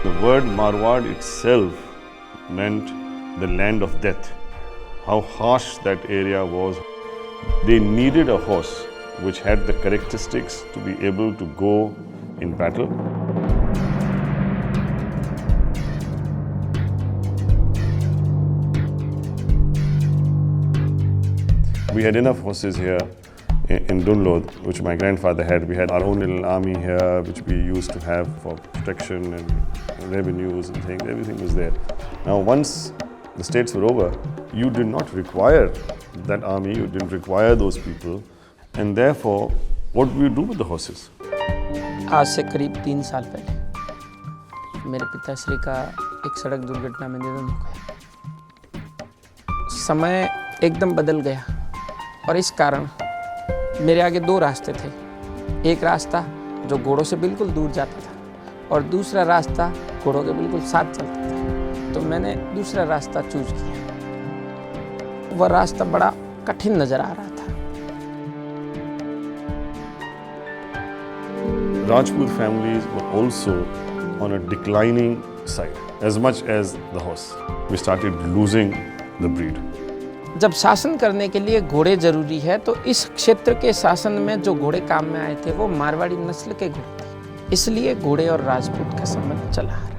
The word Marwad itself meant the land of death. How harsh that area was. They needed a horse which had the characteristics to be able to go in battle. We had enough horses here in Dunlod, which my grandfather had. We had our own little army here, which we used to have for protection and revenues and things. Everything was there. Now, once the states were over, you did not require that army, you didn't require those people, and therefore, what do you do with the horses? आज से करीब 3 साल पहले मेरे पिताश्री का एक सड़क दुर्घटना में निधन हो गया। समय एकदम बदल गया और इस कारण मेरे आगे 2 रास्ते थे। एक रास्ता जो घोड़ों से बिल्कुल दूर जाता था और दूसरा रास्ता घोड़ों के बिल्कुल साथ चलता था। तो मैंने दूसरा रास्ता चूज किया। वह रास्ता बड़ा कठिन नजर आ रहा था। Rajput families were also on a declining side as much as the horse. We started losing the breed. जब शासन करने के लिए घोड़े जरूरी है तो इस क्षेत्र के शासन में जो घोड़े काम में आए थे वो मारवाड़ी नस्ल के घोड़े थे। इसलिए घोड़े और राजपूत का संबंध चला आ रहा है।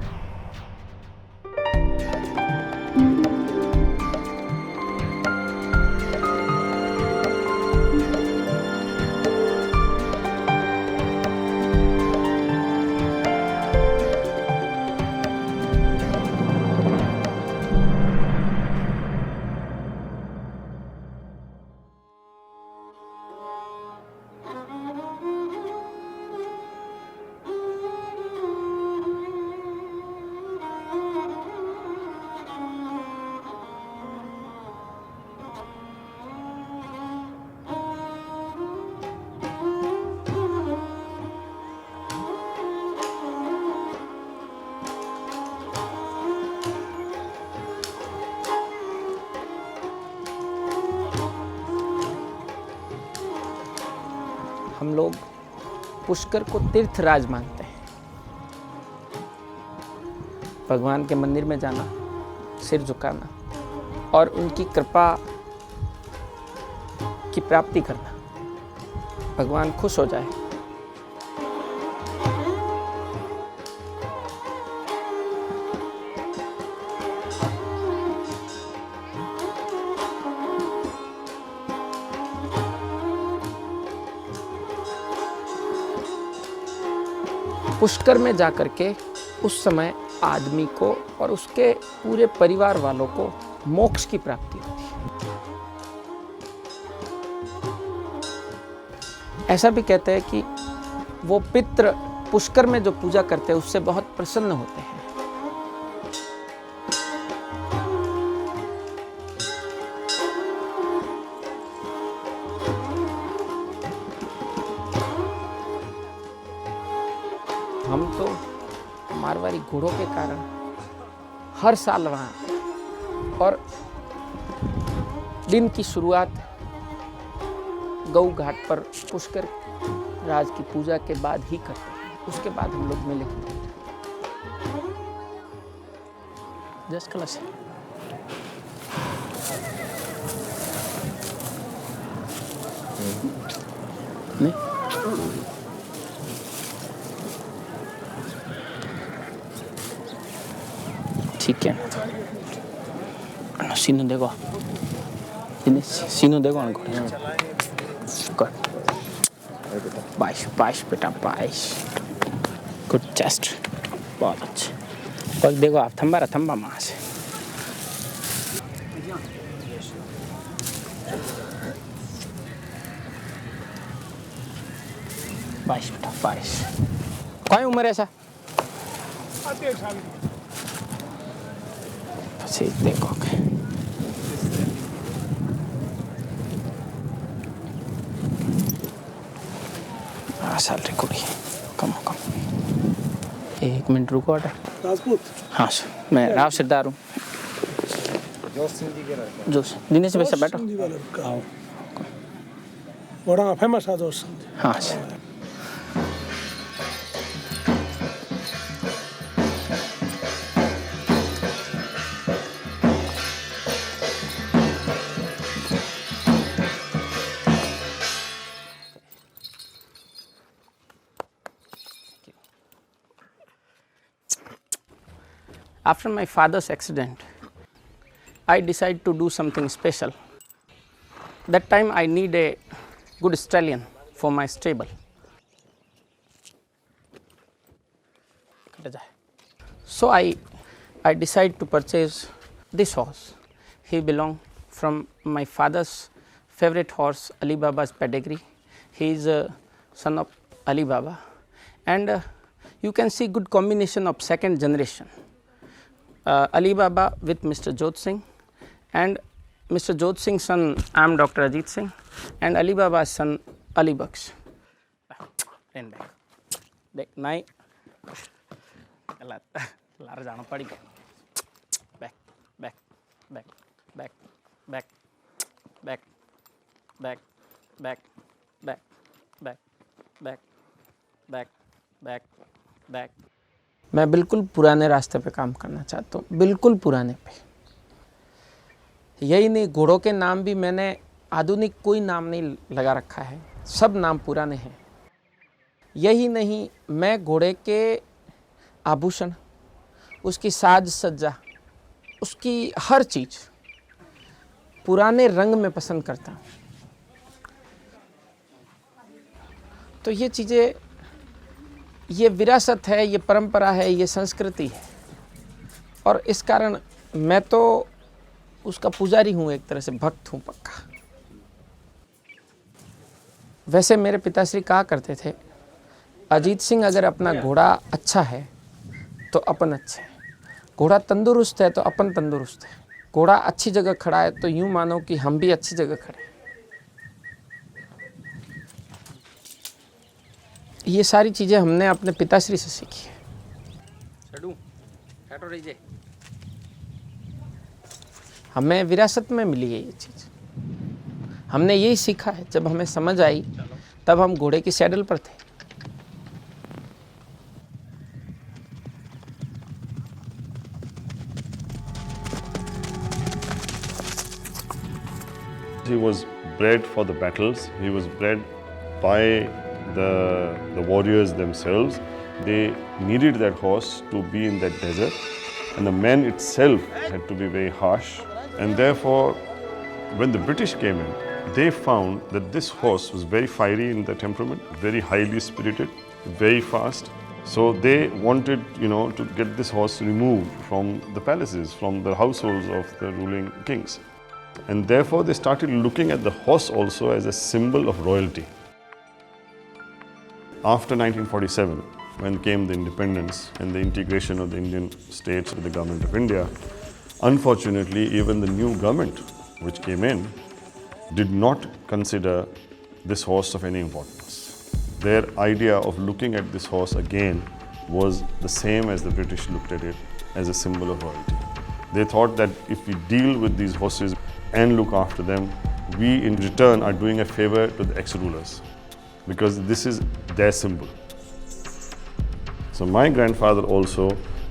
हम लोग पुष्कर को तीर्थराज मानते हैं। भगवान के मंदिर में जाना, सिर झुकाना और उनकी कृपा की प्राप्ति करना, भगवान खुश हो जाए। पुष्कर में जाकर के उस समय आदमी को और उसके पूरे परिवार वालों को मोक्ष की प्राप्ति होती है। ऐसा भी कहते हैं कि वो पितृ पुष्कर में जो पूजा करते हैं उससे बहुत प्रसन्न होते हैं। हम तो मारवाड़ी घोड़ों के कारण हर साल वहाँ और दिन की शुरुआत गऊ घाट पर पुष्कर राज की पूजा के बाद ही करते हैं। उसके बाद हम लोग मेले की जस्ट कलश नहीं ठीक है। सीनू देखो, सीनू देखो उनको। गुड, 22 बेटा 22। गुड चेस्ट, बहुत अच्छे। और देखो आप थम्बा वहाँ से। बाईस बेटा 22। कौन उम्र ऐसा? Sí, tengo que. सैलरी कुड़ी कम। 1 मिनट रुको। ऑर्डर राजपूत। हाँ सर, मैं राव सरदार हूँ। जोश दिनेश भाई से बैठो। बड़ा फेमस है जोश। हाँ sir. After my father's accident, I decided to do something special. That time I need a good stallion for my stable. So I decided to purchase this horse. He belonged from my father's favorite horse, Ali Baba's pedigree. He is a son of Ali Baba, and you can see good combination of second generation. Ali Baba with Mr. Jodh Singh, and Mr. Jodh Singh's son, I am Dr. Ajit Singh, and Ali Baba's son, Ali Baksh. And back. Nine. Back. मैं बिल्कुल पुराने रास्ते पे काम करना चाहता हूँ, बिल्कुल पुराने पे। यही नहीं, घोड़ों के नाम भी मैंने आधुनिक कोई नाम नहीं लगा रखा है, सब नाम पुराने हैं। यही नहीं, मैं घोड़े के आभूषण, उसकी साज सज्जा, उसकी हर चीज़ पुराने रंग में पसंद करता हूँ। तो ये चीज़ें, ये विरासत है, ये परंपरा है, ये संस्कृति है, और इस कारण मैं तो उसका पुजारी हूँ, एक तरह से भक्त हूँ पक्का। वैसे मेरे पिताश्री कहा करते थे, अजीत सिंह अगर अपना घोड़ा अच्छा है तो अपन अच्छे हैं, घोड़ा तंदुरुस्त है तो अपन तंदुरुस्त है, घोड़ा अच्छी जगह खड़ा है तो यूँ मानो कि हम भी अच्छी जगह खड़े हैं। ये सारी चीज़ें हमने अपने पिताश्री से सीखी है। हमें विरासत में मिली है ये चीज़, हमने यही सीखा है। जब हमें समझ आई तब हम घोड़े की सैडल पर थे। He was bred for the battles. He was bred by the warriors themselves. They needed that horse to be in that desert, and the man itself had to be very harsh. And therefore, when the British came in, they found that this horse was very fiery in the temperament, very highly spirited, very fast. So they wanted, to get this horse removed from the palaces, from the households of the ruling kings. And therefore, they started looking at the horse also as a symbol of royalty. After 1947, when came the independence and the integration of the Indian states with the government of India, unfortunately, even the new government which came in did not consider this horse of any importance. Their idea of looking at this horse again was the same as the British looked at it, as a symbol of royalty. They thought that if we deal with these horses and look after them, we in return are doing a favor to the ex-rulers, because this is their symbol. So my grandfather also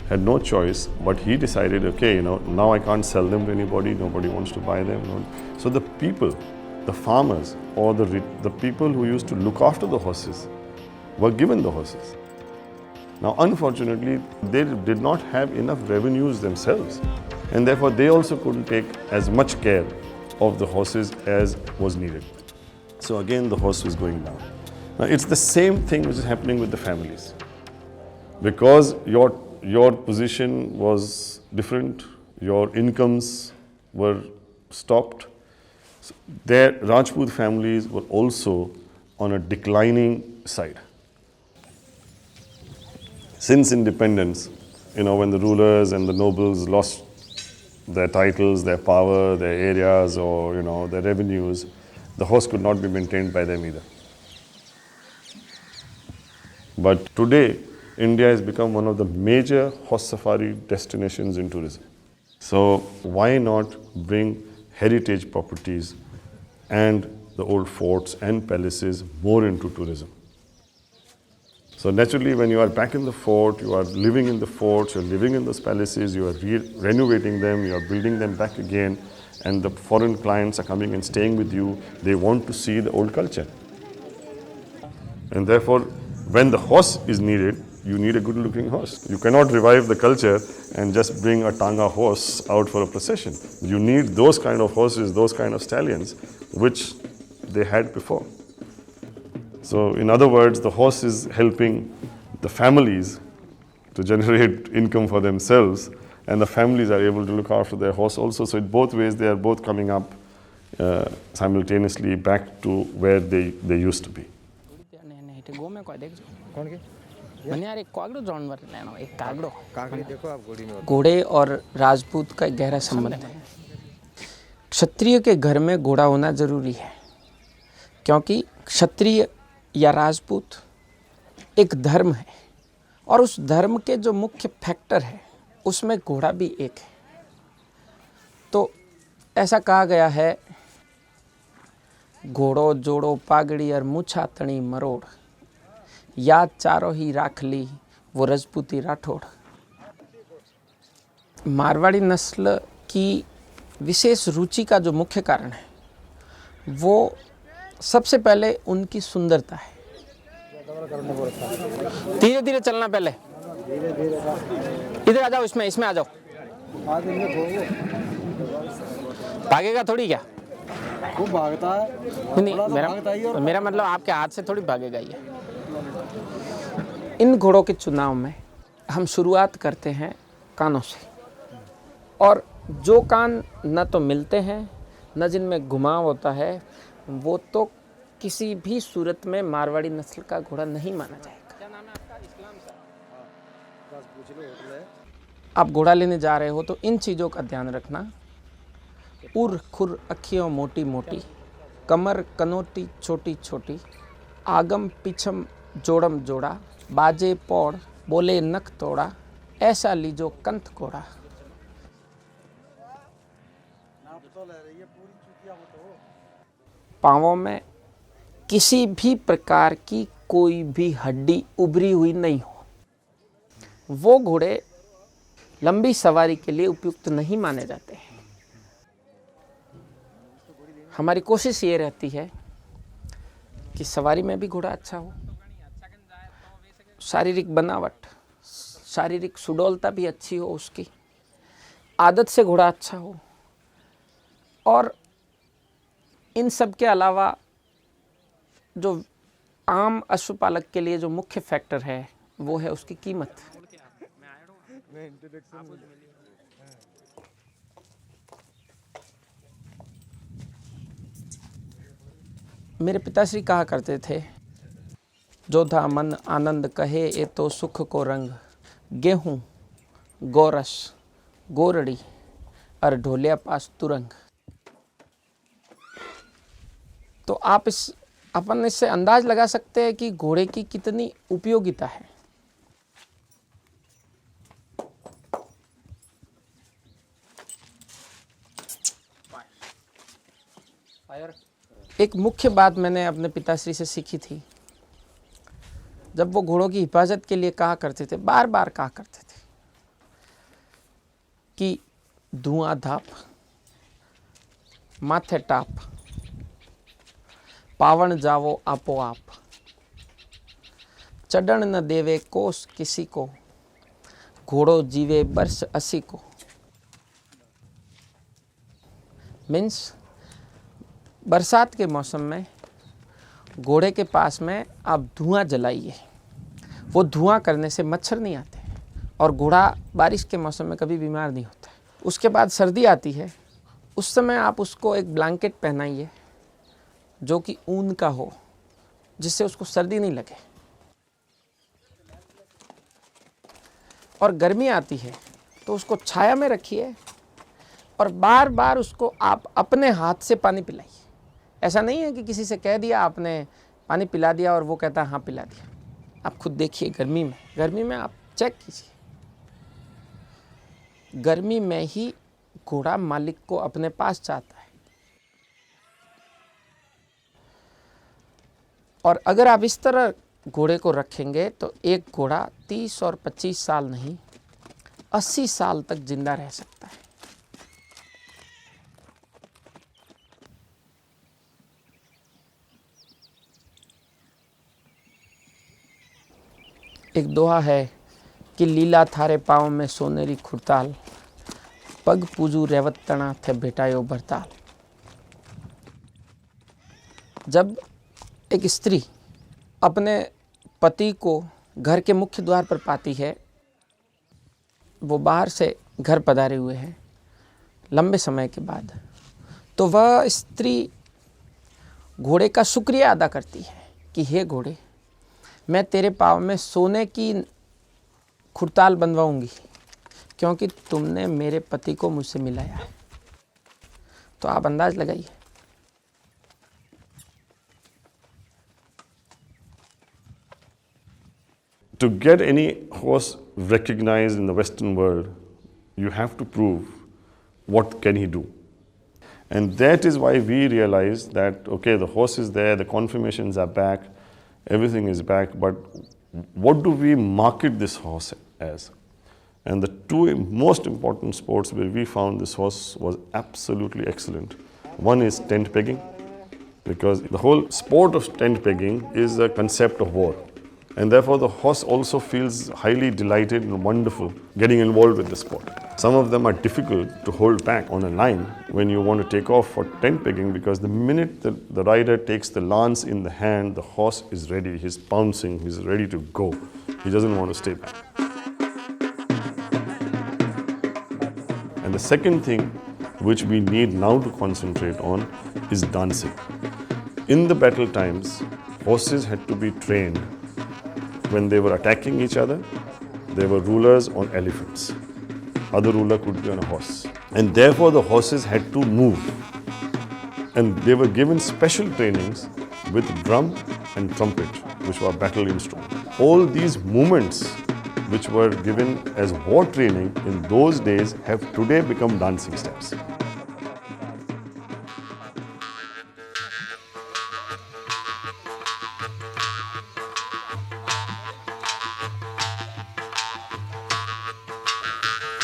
had no choice, but he decided, okay, now I can't sell them to anybody, nobody wants to buy them. So the people, the farmers, or the people who used to look after the horses were given the horses. Now, unfortunately, they did not have enough revenues themselves, and therefore they also couldn't take as much care of the horses as was needed. So again, the horse was going down. Now, it's the same thing which is happening with the families. Because your position was different, your incomes were stopped, their Rajput families were also on a declining side. Since independence, when the rulers and the nobles lost their titles, their power, their areas, or their revenues, the horse could not be maintained by them either. But today, India has become one of the major horse safari destinations in tourism. So why not bring heritage properties and the old forts and palaces more into tourism? So naturally, when you are back in the fort, you are living in the forts, you are living in those palaces, you are renovating them, you are building them back again, and the foreign clients are coming and staying with you. They want to see the old culture. And therefore, when the horse is needed, you need a good looking horse. You cannot revive the culture and just bring a Tanga horse out for a procession. You need those kind of horses, those kind of stallions, which they had before. So in other words, the horse is helping the families to generate income for themselves, and the families are able to look after their horse also. So in both ways, they are both coming up simultaneously back to where they used to be. मैंने यार एक कागड़ो जानवर लेना, एक कागड़ो। काकड़ी देखो आप घोड़ी में। घोड़े और राजपूत का एक गहरा संबंध है। क्षत्रिय के घर में घोड़ा होना जरूरी है, क्योंकि क्षत्रिय या राजपूत एक धर्म है, और उस धर्म के जो मुख्य फैक्टर है उसमें घोड़ा भी एक है। तो ऐसा कहा गया है, घोड़ो जोड़ो पागड़ी और मुछा तणी मरोड़, याद चारों ही राख ली वो रजपूती राठौड़। मारवाड़ी नस्ल की विशेष रुचि का जो मुख्य कारण है वो सबसे पहले उनकी सुंदरता है। धीरे धीरे चलना, पहले इधर आ जाओ, इसमें आ जाओ। भागेगा थोड़ी क्या? खूब भागता है। नहीं, मेरा मतलब आपके हाथ से थोड़ी भागेगा ये। इन घोड़ों के चुनाव में हम शुरुआत करते हैं कानों से, और जो कान न तो मिलते हैं न जिनमें घुमाव होता है, वो तो किसी भी सूरत में मारवाड़ी नस्ल का घोड़ा नहीं माना जाएगा। क्या नाम है आपका? आप घोड़ा लेने जा रहे हो तो इन चीज़ों का ध्यान रखना। उर खुर अखियों मोटी मोटी, कमर कनोटी छोटी छोटी, आगम पीछम जोड़म जोड़ा, बाजे पौड़ बोले नख तोड़ा, ऐसा लीजो कंथ घोड़ा। पाँवों में किसी भी प्रकार की कोई भी हड्डी उभरी हुई नहीं हो, वो घोड़े लंबी सवारी के लिए उपयुक्त नहीं माने जाते हैं। हमारी कोशिश ये रहती है कि सवारी में भी घोड़ा अच्छा हो, शारीरिक बनावट, शारीरिक सुडौलता भी अच्छी हो, उसकी आदत से घोड़ा अच्छा हो, और इन सब के अलावा जो आम अश्वपालक के लिए जो मुख्य फैक्टर है वो है उसकी कीमत। मेरे पिताश्री कहा करते थे, जो था मन आनंद कहे ये तो सुख को रंग, गेहूँ गोरस गोरड़ी और ढोलिया पास तुरंग। तो आप अपन इससे अंदाज लगा सकते हैं कि घोड़े की कितनी उपयोगिता है। एक मुख्य बात मैंने अपने पिताश्री से सीखी थी, जब वो घोड़ों की हिफाजत के लिए कहा करते थे, बार बार कहा करते थे कि धुआं धाप, माथे टाप, पावन जावो आपो आप, चढ़न न देवे कोस किसी को, घोड़ो जीवे बरस 80 को। मीन्स बरसात के मौसम में घोड़े के पास में आप धुआं जलाइए, वो धुआं करने से मच्छर नहीं आते, और घोड़ा बारिश के मौसम में कभी बीमार नहीं होता। उसके बाद सर्दी आती है, उस समय आप उसको एक ब्लैंकेट पहनाइए जो कि ऊन का हो, जिससे उसको सर्दी नहीं लगे। और गर्मी आती है तो उसको छाया में रखिए, और बार बार उसको आप अपने हाथ से पानी पिलाइए। ऐसा नहीं है कि किसी से कह दिया आपने पानी पिला दिया और वो कहता हाँ पिला दिया। आप खुद देखिए, गर्मी में आप चेक कीजिए, गर्मी में ही घोड़ा मालिक को अपने पास चाहता है। और अगर आप इस तरह घोड़े को रखेंगे तो एक घोड़ा 30 और 25 साल नहीं 80 साल तक जिंदा रह सकता है। एक दोहा है कि लीला थारे पाँव में सोनेरी खुरताल, पग पूजू रेवत तना थे भेटायो भरताल। जब एक स्त्री अपने पति को घर के मुख्य द्वार पर पाती है, वो बाहर से घर पधारे हुए हैं लंबे समय के बाद, तो वह स्त्री घोड़े का शुक्रिया अदा करती है कि हे घोड़े, मैं तेरे पाँव में सोने की खुरताल बनवाऊंगी क्योंकि तुमने मेरे पति को मुझसे मिलाया है। तो आप अंदाज लगाइए। To get any horse recognized in the Western world, you have to prove what can he do. And that is why we realized that, okay, the horse is there, the confirmations are back, everything is back, but what do we market this horse as? And the two most important sports where we found this horse was absolutely excellent. One is tent pegging, because the whole sport of tent pegging is a concept of war. And therefore the horse also feels highly delighted and wonderful getting involved with the sport. Some of them are difficult to hold back on a line when you want to take off for tent pegging, because the minute the rider takes the lance in the hand, the horse is ready, he's pouncing, he's ready to go. He doesn't want to stay back. And the second thing which we need now to concentrate on is dancing. In the battle times, horses had to be trained. When they were attacking each other, there were rulers on elephants. Other ruler could be on a horse. And therefore the horses had to move. And they were given special trainings with drum and trumpet, which were battle instruments. All these movements which were given as war training in those days have today become dancing steps.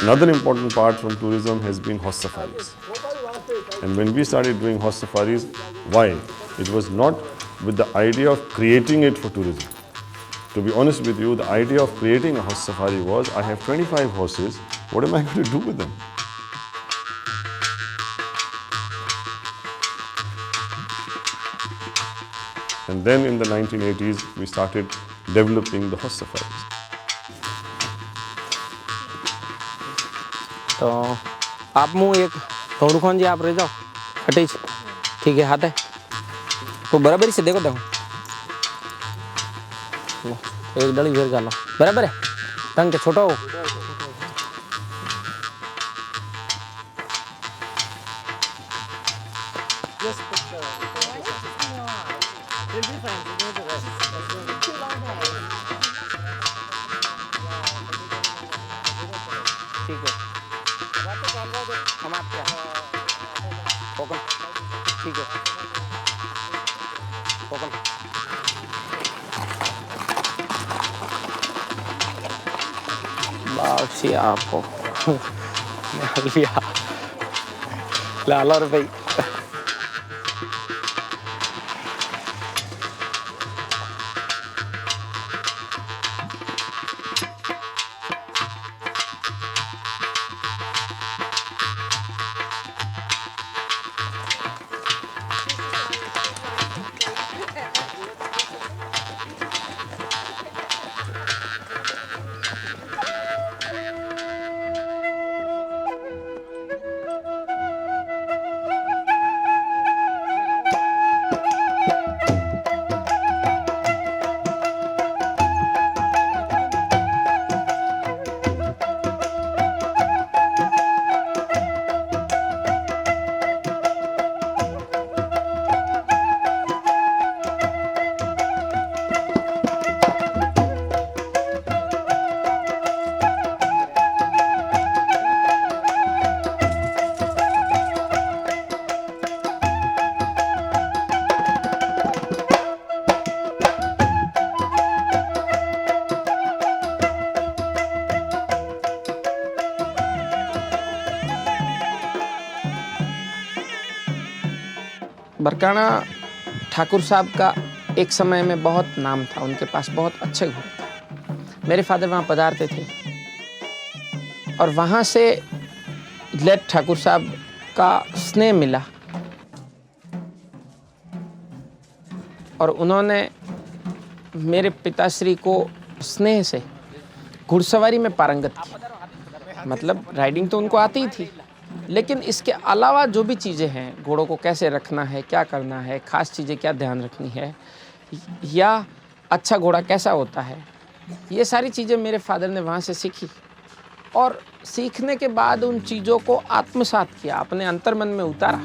Another important part from tourism has been horse safaris. And when we started doing horse safaris, why? It was not with the idea of creating it for tourism. To be honest with you, the idea of creating a horse safari was, I have 25 horses, what am I going to do with them? And then in the 1980s, we started developing the horse safaris. तो आप मुँह एक थोड़ू खोन जी आप रह जाओ हटे ठीक है हाथ है तो बराबर से देखो एक डली फिर गालो बराबर है टंग के छोटा हो ठीक है हम आप क्या ओपन ठीक है ओपन बाशी आपको लिया लाला रुपये बरकाना ठाकुर साहब का एक समय में बहुत नाम था, उनके पास बहुत अच्छे घोड़े थे। मेरे फादर वहाँ पधारते थे और वहाँ से लेट ठाकुर साहब का स्नेह मिला और उन्होंने मेरे पिताश्री को स्नेह से घुड़सवारी में पारंगत किया। मतलब राइडिंग तो उनको आती ही थी, लेकिन इसके अलावा जो भी चीज़ें हैं, घोड़ों को कैसे रखना है, क्या करना है, ख़ास चीज़ें क्या ध्यान रखनी है, या अच्छा घोड़ा कैसा होता है, ये सारी चीज़ें मेरे फादर ने वहाँ से सीखी और सीखने के बाद उन चीज़ों को आत्मसात किया, अपने अंतर्मन में उतारा।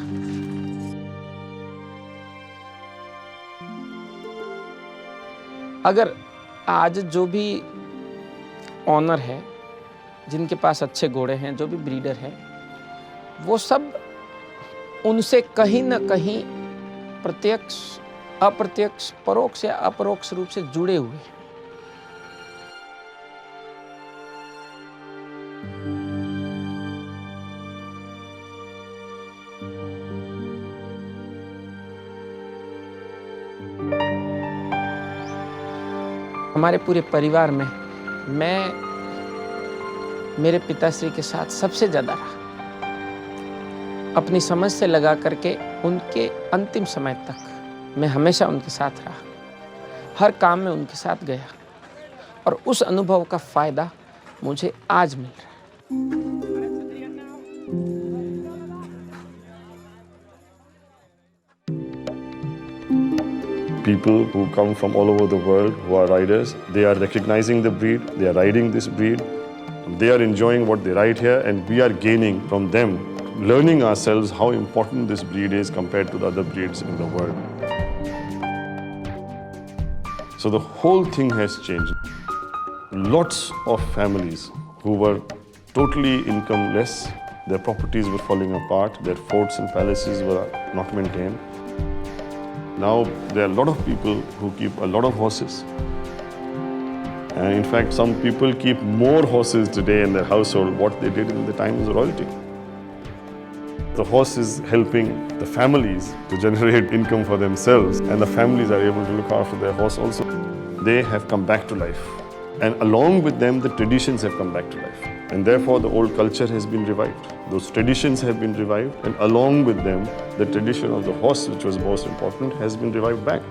अगर आज जो भी ऑनर है, जिनके पास अच्छे घोड़े हैं, जो भी ब्रीडर है, वो सब उनसे कहीं ना कहीं प्रत्यक्ष, अप्रत्यक्ष, परोक्ष या अपरोक्ष रूप से जुड़े हुए हैं। हमारे पूरे परिवार में मैं मेरे पिताश्री के साथ सबसे ज़्यादा रहा। अपनी समझ से लगा करके उनके अंतिम समय तक मैं हमेशा उनके साथ रहा, हर काम में उनके साथ गया और उस अनुभव का फ़ायदा मुझे आज मिल रहा है। People who come from all over the world who are riders, they are recognizing the breed, they are riding this breed, they are enjoying what they ride here, and we are gaining from them, learning ourselves how important this breed is compared to the other breeds in the world. So the whole thing has changed. Lots of families who were totally incomeless, their properties were falling apart, their forts and palaces were not maintained. Now there are a lot of people who keep a lot of horses. And in fact, some people keep more horses today in their household what they did in the times of royalty. The horse is helping the families to generate income for themselves, and the families are able to look after their horse also. They have come back to life. And along with them, the traditions have come back to life. And therefore, the old culture has been revived. Those traditions have been revived, and along with them, the tradition of the horse, which was most important, has been revived back.